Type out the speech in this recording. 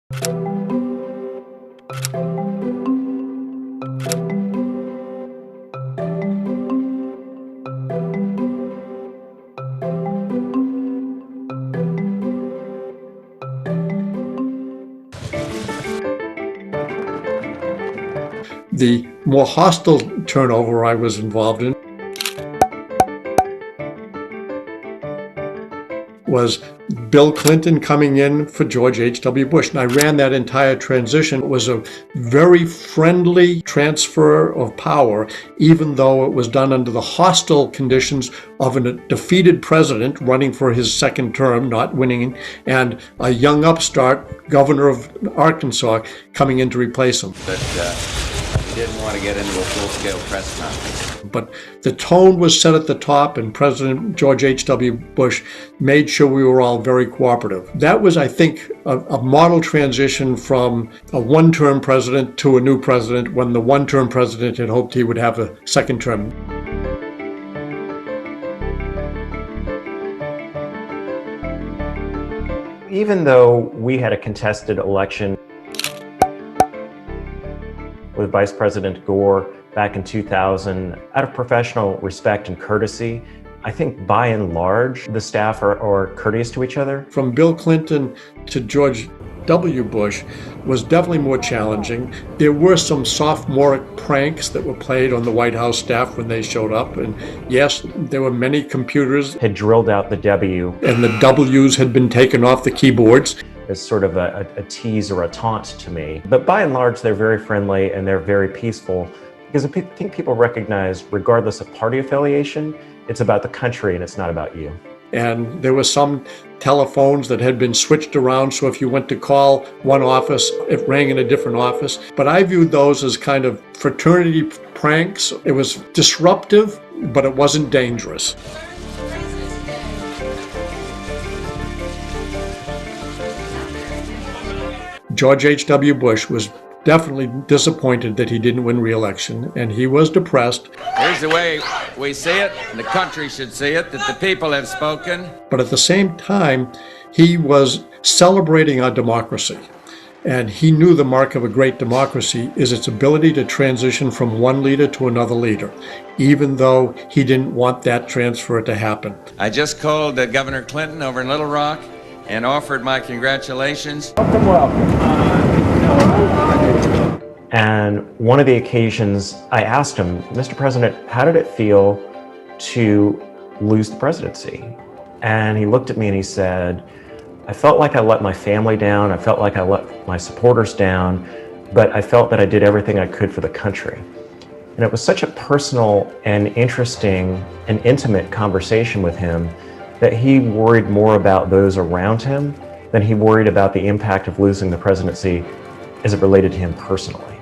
The more hostile turnover I was involved in was Bill Clinton coming in for George H.W. Bush. And I ran that entire transition. It was a very friendly transfer of power, even though it was done under the hostile conditions of a defeated president running for his second term, not winning, and a young upstart governor of Arkansas coming in to replace him. But he didn't want to get into a full-scale press conference. But the tone was set at the top, and President George H.W. Bush made sure we were all very cooperative. That was, I think, a model transition from a one-term president to a new president, when the one-term president had hoped he would have a second term. Even though we had a contested election with Vice President Gore back in 2000, out of professional respect and courtesy, I think by and large, the staff are courteous to each other. From Bill Clinton to George W. Bush was definitely more challenging. There were some sophomoric pranks that were played on the White House staff when they showed up. And yes, there were many computers Had drilled out the W. and the W's had been taken off the keyboards. As sort of a tease or a taunt to me. But by and large, they're very friendly and they're very peaceful, because I think people recognize, regardless of party affiliation, it's about the country and it's not about you. And there were some telephones that had been switched around, so if you went to call one office, it rang in a different office. But I viewed those as kind of fraternity pranks. It was disruptive, but it wasn't dangerous. George H.W. Bush was definitely disappointed that he didn't win re-election, and he was depressed. Here's the way we see it, and the country should see it, that the people have spoken. But at the same time, he was celebrating our democracy. And he knew the mark of a great democracy is its ability to transition from one leader to another leader, even though he didn't want that transfer to happen. I just called Governor Clinton over in Little Rock and offered my congratulations. And one of the occasions I asked him, Mr. President, how did it feel to lose the presidency? And he looked at me and he said, I felt like I let my family down. I felt like I let my supporters down, but I felt that I did everything I could for the country. And it was such a personal and interesting and intimate conversation with him that he worried more about those around him than he worried about the impact of losing the presidency as it related to him personally.